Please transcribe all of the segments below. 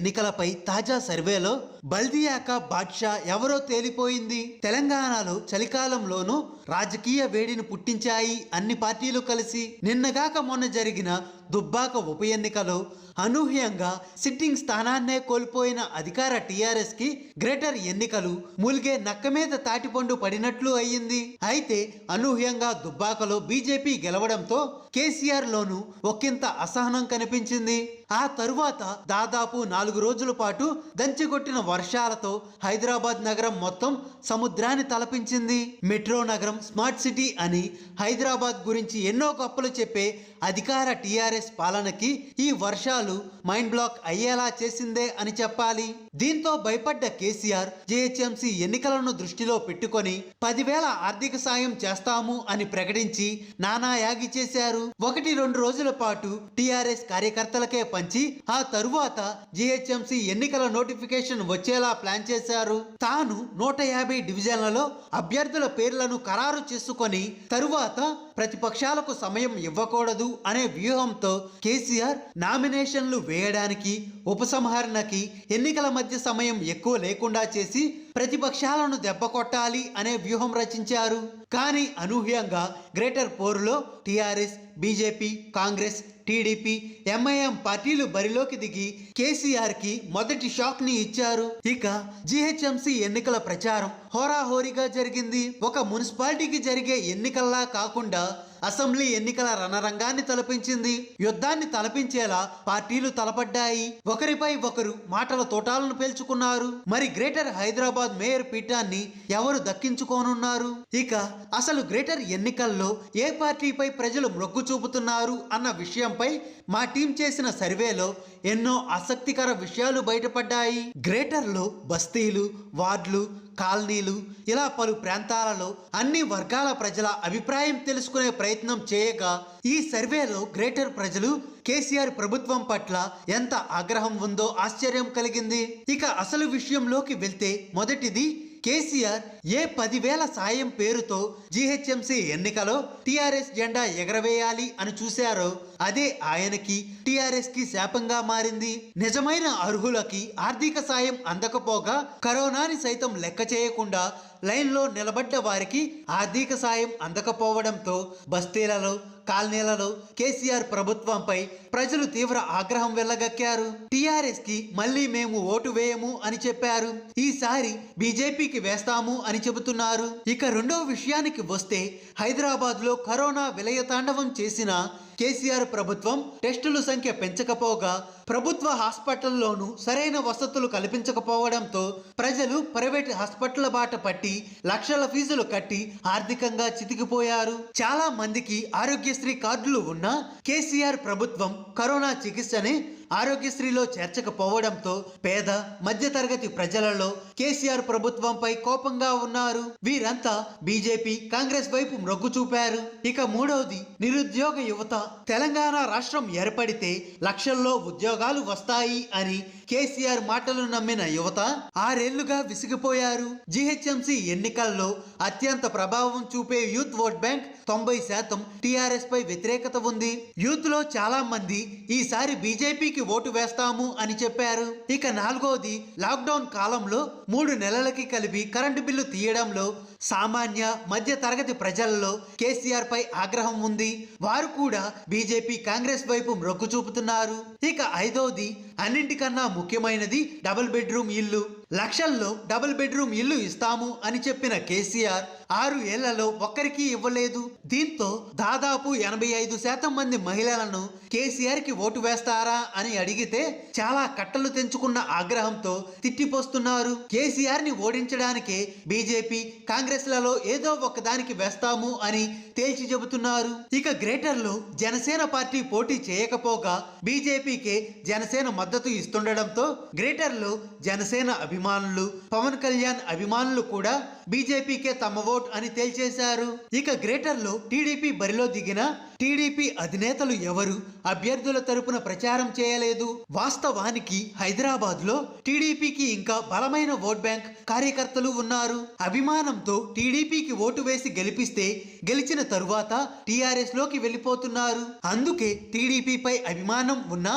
ఎన్నికలపై తాజా సర్వేలో బల్దియాక బాద్షా ఎవరో తేలిపోయింది. తెలంగాణలో చలికాలంలోనూ రాజకీయ వేడిని పుట్టించాయి అన్ని పార్టీలు కలిసి. నిన్నగాక మొన్న జరిగిన దుబ్బాక ఉప ఎన్నికలో అనూహ్యంగా సిట్టింగ్ స్థానాన్నే కోల్పోయిన అధికార టీఆర్ఎస్ కి గ్రేటర్ ఎన్నికలు మూలిగే నక్క మీద తాటిపండు పడినట్లు అయ్యింది. అయితే అనూహ్యంగా దుబ్బాకలో బీజేపీ గెలవడంతో కేసీఆర్ లోనూ ఒకంత అసహనం కనిపించింది. ఆ తరువాత దాదాపు 4 రోజుల పాటు దంచికొట్టిన వర్షాలతో హైదరాబాద్ నగరం మొత్తం సముద్రాన్ని తలపించింది. మెట్రో నగరం, స్మార్ట్ సిటీ అని హైదరాబాద్ గురించి ఎన్నో గొప్పలు చెప్పే అధికార టీఆర్ఎస్ పాలనకి ఈ వర్షాలు మైండ్ బ్లాక్ అయ్యేలా చేసిందే అని చెప్పాలి. దీంతో భయపడ్డ కేసీఆర్ జీహెచ్ఎంసీ ఎన్నికలను దృష్టిలో పెట్టుకొని 10,000 ఆర్థిక సాయం చేస్తాము అని ప్రకటించి నానాయాగి చేశారు. 1-2 రోజుల పాటు టీఆర్ఎస్ కార్యకర్తలకే పంచి ఆ తరువాత జీహెచ్ఎంసీ ఎన్నికల నోటిఫికేషన్ వచ్చేలా ప్లాన్ చేశారు. తాను 150 డివిజన్లలో అభ్యర్థుల పేర్లను ఖరారు చేసుకొని తరువాత ప్రతిపక్షాలకు సమయం ఇవ్వకూడదు అనే వ్యూహంతో కేసీఆర్ నామినేషన్లు వేయడానికి, ఉపసంహరణకి ఎన్నికల మధ్య సమయం ఎక్కువ లేకుండా చేసి ప్రతిపక్షాలను దెబ్బ కొట్టాలి అనే వ్యూహం రచించారు. కానీ అనూహ్యంగా గ్రేటర్ పోరులో TRS, BJP, Congress, TDP, MIM పార్టీలు బరిలోకి దిగి కేసీఆర్ కి మొదటి షాక్ ని ఇచ్చారు. ఇక జీహెచ్ఎంసీ ఎన్నికల ప్రచారం హోరాహోరీగా జరిగింది. ఒక మున్సిపాలిటీకి జరిగే ఎన్నికల్లా కాకుండా అసెంబ్లీ ఎన్నికల రణరంగాన్ని తలపించింది. యుద్ధాన్ని తలపించేలా పార్టీలు తలపడ్డాయి. ఒకరిపై ఒకరు మాటల తోటాలను పేల్చుకున్నారు. మరి గ్రేటర్ హైదరాబాద్ మేయర్ పీఠాన్ని ఎవరు దక్కించుకోనున్నారు? ఇక అసలు గ్రేటర్ ఎన్నికల్లో ఏ పార్టీపై ప్రజలు మొగ్గు చూపుతున్నారు అన్న విషయంపై మా టీం చేసిన సర్వేలో ఎన్నో ఆసక్తికర విషయాలు బయటపడ్డాయి. గ్రేటర్లో బస్తీలు, వార్డులు, కాలనీలు ఇలా పలు ప్రాంతాలలో అన్ని వర్గాల ప్రజల అభిప్రాయం తెలుసుకునే ప్రయత్నం చేయగా ఈ సర్వేలో గ్రేటర్ ప్రజలు కేసీఆర్ ప్రభుత్వం పట్ల ఎంత ఆగ్రహం ఉందో ఆశ్చర్యం కలిగింది. ఇక అసలు విషయంలోకి వెళ్తే మొదటిది, కేసీఆర్ ఏ 10,000 సాయం పేరుతో జీహెచ్ఎంసీ ఎన్నికలో టీఆర్ఎస్ జెండా ఎగరవేయాలి అని చూశారో అదే ఆయనకి, టీఆర్ఎస్ కి శాపంగా మారింది. నిజమైన అర్హులకి ఆర్థిక సాయం అందకపోగా కరోనాని సైతం లెక్క చేయకుండా లైన్లో నిలబడ్డ వారికి ఆర్థిక సాయం అందకపోవడంతో బస్తీలలో, కాలనీలలో కేసీఆర్ ప్రభుత్వంపై ప్రజలు తీవ్ర ఆగ్రహం వెళ్ళగక్కారు. టీఆర్ఎస్ కి మళ్ళీ మేము ఓటు వేయము అని చెప్పారు. ఈసారి బీజేపీకి వేస్తాము అని చెబుతున్నారు. ఇక రెండో విషయానికి వస్తే, హైదరాబాద్ లో కరోనా విలయతాండవం చేసిన కేసీఆర్ ప్రభుత్వం టెస్టుల సంఖ్య పెంచకపోగా ప్రభుత్వ హాస్పిటల్లోనూ సరైన వసతులు కల్పించకపోవడంతో ప్రజలు ప్రైవేట్ హాస్పిటల్ బాట పట్టి లక్షల ఫీజులు కట్టి ఆర్థికంగా చితికిపోయారు. చాలా మందికి ఆరోగ్యశ్రీ కార్డులు ఉన్నా కేసీఆర్ ప్రభుత్వం కరోనా చికిత్సని ఆరోగ్యశ్రీలో చేర్చకపోవడంతో పేద, మధ్యతరగతి ప్రజలలో కేసీఆర్ ప్రభుత్వంపై కోపంగా ఉన్నారు. వీరంతా బీజేపీ, కాంగ్రెస్ వైపు మొగ్గు చూపారు. ఇక మూడవది, నిరుద్యోగ యువత. తెలంగాణ రాష్ట్రం ఏర్పడితే లక్షల్లో ఉద్యోగాలు వస్తాయి అని కేసీఆర్ మాటలు నమ్మిన యువత 6 ఏళ్లుగా విసిగిపోయారు. జీహెచ్ఎంసీ ఎన్నికల్లో అత్యంత ప్రభావం చూపే యూత్ ఓట్ బ్యాంక్ 90% టీఆర్ఎస్ పై వ్యతిరేకత ఉంది. యూత్ లో చాలా మంది ఈసారి బీజేపీకి ఓటు వేస్తాము అని చెప్పారు. ఇక నాలుగోది, లాక్డౌన్ కాలంలో 3 నెలలకి కలిపి కరెంటు బిల్లు తీయడంలో సామాన్య, మధ్య తరగతి ప్రజలలో కేసీఆర్ పై ఆగ్రహం ఉంది. వారు కూడా బీజేపీ, కాంగ్రెస్ వైపు మొగ్గు చూపుతున్నారు. ఇక ఐదోది, అన్నింటికన్నా ముఖ్యమైనది, డబుల్ బెడ్రూమ్ ఇల్లు. లక్షల్లో డబుల్ బెడ్రూమ్ ఇల్లు ఇస్తాము అని చెప్పిన కేసీఆర్ 6 ఏళ్లలో ఒక్కరికి ఇవ్వలేదు. దీంతో దాదాపు 85% మంది మహిళలను కేసీఆర్ కి ఓటు వేస్తారా అని అడిగితే చాలా కట్టలు తెంచుకున్న ఆగ్రహంతో తిట్టిపోస్తున్నారు. కేసీఆర్ ని ఓడించడానికే బీజేపీ, కాంగ్రెస్ లలో ఏదో ఒకదానికి వేస్తాము అని తేల్చి చెబుతున్నారు. ఇక గ్రేటర్ లో జనసేన పార్టీ పోటీ చేయకపోగా బీజేపీకే జనసేన మద్దతు ఇస్తుండడంతో గ్రేటర్ లో జనసేన అభిమానులు, పవన్ కళ్యాణ్ అభిమానులు కూడా బీజేపీకే తమ ఓట్ అని తేల్చేశారు. ఇక గ్రేటర్ లో టీడీపీ బరిలో దిగిన టీడీపీ అధినేతలు ఎవరు అభ్యర్థుల తరపున ప్రచారం చేయలేదు. వాస్తవానికి హైదరాబాద్ లో టీడీపీకి ఇంకా బలమైన ఓట్ బ్యాంక్ కార్యకర్తలు ఉన్నారు. అభిమానంతో టీడీపీకి ఓటు వేసి గెలిపిస్తే గెలిచిన తరువాత టీఆర్ఎస్ లోకి వెళ్ళిపోతున్నారు. అందుకే టీడీపీపై అభిమానం ఉన్న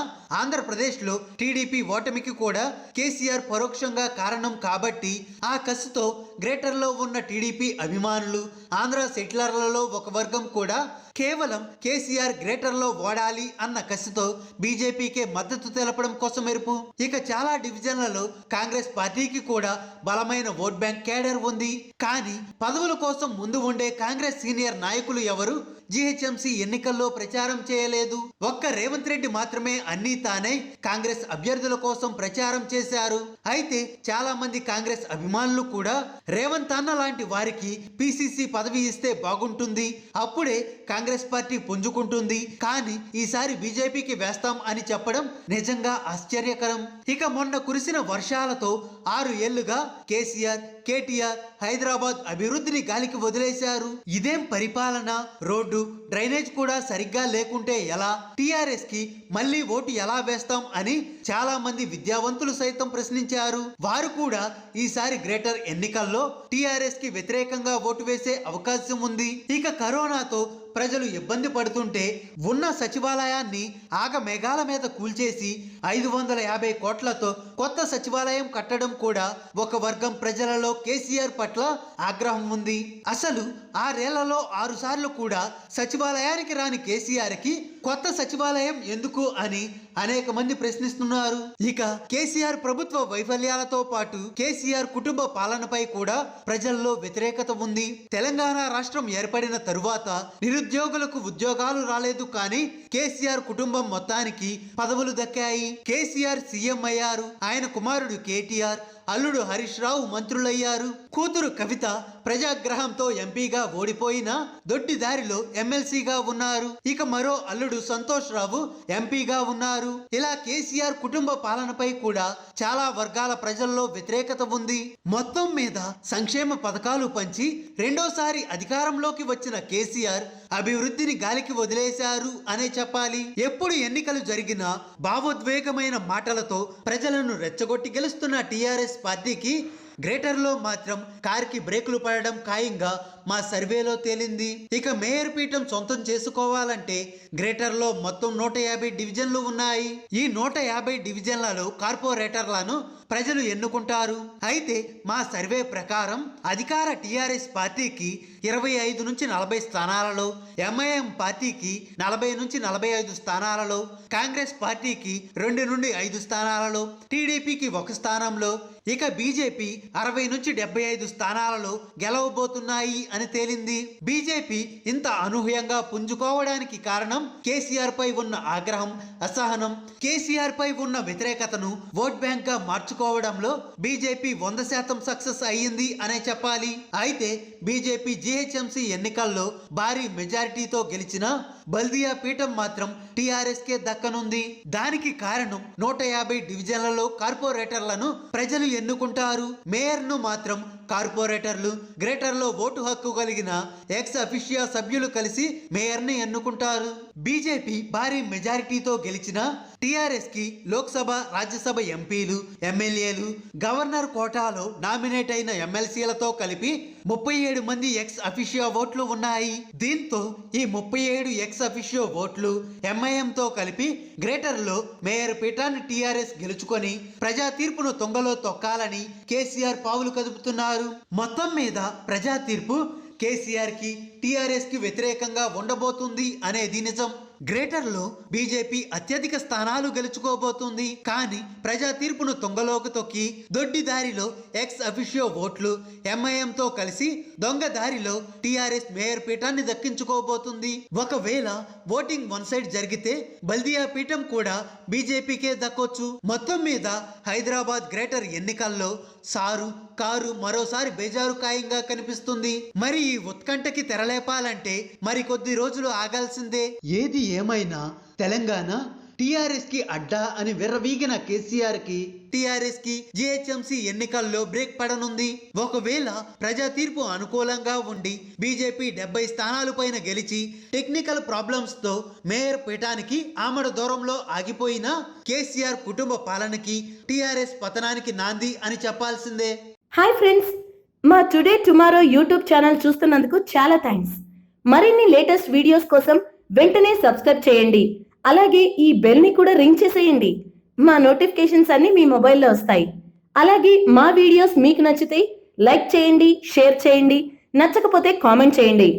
ఆంధ్రప్రదేశ్ లో టీడీపీ ఓటమికి కూడా కేసీఆర్ పరోక్షంగా కారణం కాబట్టి ఆ కసితో గ్రేటర్ లో ఉన్న టీడీపీ అభిమానులు ఆంధ్ర సెటిలర్లలో ఒక వర్గం కూడా కేవలం కేసీఆర్ గ్రేటర్ లో ఓడాలి అన్న కసితో బీజేపీకే మద్దతు తెలపడం కోసం మెరుపు. ఇక చాలా డివిజన్లలో కాంగ్రెస్ పార్టీకి కూడా బలమైన ఓట్ బ్యాంక్ కేడర్ ఉంది. కానీ పదవుల కోసం ముందు ఉండే కాంగ్రెస్ సీనియర్ నాయకులు ఎవరు జీహెచ్ఎంసీ ఎన్నికల్లో ప్రచారం చేయలేదు. ఒక్క రేవంత్ రెడ్డి మాత్రమే అన్నీ తానే కాంగ్రెస్ అభ్యర్థుల కోసం ప్రచారం చేశారు. అయితే చాలా మంది కాంగ్రెస్ అభిమానులు కూడా రేవంత్ అన్న లాంటి వారికి పిసిసి పదవి ఇస్తే బాగుంటుంది, అప్పుడే కాంగ్రెస్ పార్టీ పుంజుకుంటుంది, కానీ ఈసారి బీజేపీకి వేస్తాం అని చెప్పడం నిజంగా ఆశ్చర్యకరం. ఇక మొన్న కురిసిన వర్షాలతో 6 ఏళ్లుగా కేసీఆర్ కేటీఆర్ హైదరాబాద్ అభివృద్ధిని గాలికి వదిలేశారు. ఇదేం పరిపాలన? రోడ్డు డ్రైనేజ్ కూడా సరిగ్గా లేకుంటే ఎలా? టీఆర్ఎస్ కి మళ్ళీ ఓటు ఎలా వేస్తాం అని చాలా మంది విద్యావంతులు సైతం ప్రశ్నించారు. వారు కూడా ఈసారి గ్రేటర్ ఎన్నికల్లో టీఆర్ఎస్ కి వ్యతిరేకంగా ఓటు వేసే అవకాశం ఉంది. ఇక కరోనాతో ప్రజలు ఇబ్బంది పడుతుంటే ఉన్న సచివాలయాన్ని ఆగమేఘాల మీద కూల్చేసి 550 కోట్లతో కొత్త సచివాలయం కట్టడం కూడా ఒక వర్గం ప్రజలలో కేసీఆర్ పట్ల ఆగ్రహం ఉంది. అసలు 6 ఏళ్లలో 6 సార్లు కూడా సచివాలయానికి రాని కేసీఆర్ కి కొత్త సచివాలయం ఎందుకు అని అనేక మంది ప్రశ్నిస్తున్నారు. ఇక కేసీఆర్ ప్రభుత్వ వైఫల్యాలతో పాటు కేసీఆర్ కుటుంబ పాలనపై కూడా ప్రజల్లో వ్యతిరేకత ఉంది. తెలంగాణ రాష్ట్రం ఏర్పడిన తరువాత నిరుద్యోగులకు ఉద్యోగాలు రాలేదు, కానీ కేసీఆర్ కుటుంబం మొత్తానికి పదవులు దక్కాయి. కేసీఆర్ సీఎం అయ్యారు, ఆయన కుమారుడు కేటీఆర్, అల్లుడు హరీష్ రావు మంత్రులయ్యారు, కూతురు కవిత ప్రజాగ్రహంతో ఎంపీగా ఓడిపోయిన దొడ్డి దారిలో ఎమ్మెల్సీగా ఉన్నారు. ఇక మరో అల్లుడు సంతోష్ రావు ఎంపీగా ఉన్నారు. ఇలా కేసీఆర్ కుటుంబ పాలనపై కూడా చాలా వర్గాల ప్రజల్లో వ్యతిరేకత ఉంది. మొత్తం మీద సంక్షేమ పథకాలు పంచి రెండోసారి అధికారంలోకి వచ్చిన కేసీఆర్ అభివృద్ధిని గాలికి వదిలేశారు అనే చెప్పాలి. ఎప్పుడు ఎన్నికలు జరిగినా భావోద్వేగమైన మాటలతో ప్రజలను రెచ్చగొట్టి గెలుస్తున్న టీఆర్ఎస్ పార్టీకి గ్రేటర్లో మాత్రం కార్కి బ్రేకులు పడడం ఖాయంగా మా సర్వేలో తేలింది. ఇక మేయర్ పీఠం సొంతం చేసుకోవాలంటే గ్రేటర్లో మొత్తం 150 డివిజన్లు ఉన్నాయి. ఈ 150 డివిజన్లలో కార్పొరేటర్లను ప్రజలు ఎన్నుకుంటారు. అయితే మా సర్వే ప్రకారం అధికార టీఆర్ఎస్ పార్టీకి 25 నుంచి 40 స్థానాలలో, ఎంఐఎం పార్టీకి 40 నుంచి 45 స్థానాలలో, కాంగ్రెస్ పార్టీకి 2 నుండి 5 స్థానాలలో, టీడీపీకి 1 స్థానంలో, ఇక బీజేపీ 60 నుంచి 75 స్థానాలలో గెలవబోతున్నాయి అని తేలింది. బీజేపీ ఇంత అనూహ్యంగా పుంజుకోవడానికి కారణం కేసీఆర్ పై ఉన్న ఆగ్రహం, అసహనం, కేసీఆర్ పై ఉన్న వ్యతిరేకతను ఓట్ బ్యాంక్ గా మార్చుకోవడంలో బీజేపీ 100% సక్సెస్ అయ్యింది అనే చెప్పాలి. అయితే బీజేపీ జీహెచ్ఎంసీ ఎన్నికల్లో భారీ మెజారిటీతో గెలిచిన బల్దియా పీఠం మాత్రం టీఆర్ఎస్ కే దక్కనుంది. దానికి కారణం 150 డివిజన్లలో కార్పొరేటర్లను ప్రజలు ఎన్నుకుంటారు. మేయర్ ను మాత్రం కార్పొరేటర్లు, గ్రేటర్ లో ఓటు హక్కు కలిగిన ఎక్స్ అఫిషియా సభ్యులు కలిసి మేయర్ ని ఎన్నుకుంటారు. బీజేపీ భారీ మెజారిటీతో గెలిచిన టీఆర్ఎస్ కి లోక్సభ, రాజ్యసభ ఎంపీలు, ఎమ్మెల్యేలు, గవర్నర్ కోటాలో నామినేట్ అయిన ఎమ్మెల్సీలతో కలిపి 37 మంది ఎక్స్ అఫిషియో ఓట్లు ఉన్నాయి. దీంతో ఈ 37 ఎక్స్ అఫిషియో ఓట్లు ఎంఐఎంతో కలిపి గ్రేటర్ లో మేయర్ పీఠాన్ని టీఆర్ఎస్ గెలుచుకొని ప్రజా తీర్పును తొంగలో తొక్కాలని కేసీఆర్ పావులు కదుపుతున్నారు. మొత్తం మీద ప్రజా తీర్పు కేసీఆర్ కి టీఆర్ఎస్ కి వ్యతిరేకంగా ఉండబోతుంది అనేది నిజం. గ్రేటర్ లో బీజేపీ అత్యధిక స్థానాలు గెలుచుకోబోతుంది. కానీ ప్రజా తీర్పును తొంగలోకి తొక్కి దొడ్డి దారిలో ఎక్స్ అఫిషియో ఓట్లు ఎంఐఎంతో కలిసి దొంగ దారిలో టీఆర్ఎస్ మేయర్ పీఠాన్ని దక్కించుకోబోతుంది. ఒకవేళ ఓటింగ్ వన్ సైడ్ జరిగితే బల్దియా పీఠం కూడా బీజేపీకే దక్కొచ్చు. మొత్తం మీద హైదరాబాద్ గ్రేటర్ ఎన్నికల్లో సారు కారు మరోసారి బేజారు ఖాయంగా కనిపిస్తుంది. మరి ఈ ఉత్కంఠకి తెరలేపాలంటే మరి కొద్ది రోజులు ఆగాల్సిందే. ఏది ఏమైనా తెలంగాణ టీఆర్ఎస్ కి అడ్డా అని విర్రవీగిన కేసీఆర్ కి టీఆర్ఎస్ కి జిహెచ్ఎంసీ ఎన్నికల్లో బ్రేక్ పడనుంది. ఒకవేళ ప్రజా తీర్పు అనుకూలంగా ఉండి బీజేపీ 70 స్థానాల పైన గెలిచి టెక్నికల్ ప్రాబ్లమ్స్ తో మేయర్ పీఠానికి ఆమడ దూరంలో ఆగిపోయిన కేసీఆర్ కుటుంబ పాలనకి టీఆర్ఎస్ పతనానికి నాంది అని చెప్పాల్సిందే. హాయ్ ఫ్రెండ్స్, మా టుడే టుమారో యూట్యూబ్ ఛానల్ చూస్తున్నందుకు చాలా థ్యాంక్స్. మరిన్ని లేటెస్ట్ వీడియోస్ కోసం వెంటనే సబ్స్క్రైబ్ చేయండి. అలాగే ఈ బెల్ ని కూడా రింగ్ చేసేయండి. మా నోటిఫికేషన్స్ అన్ని మీ మొబైల్లో వస్తాయి. అలాగే మా వీడియోస్ మీకు నచ్చితే లైక్ చేయండి, షేర్ చేయండి, నచ్చకపోతే కామెంట్ చేయండి.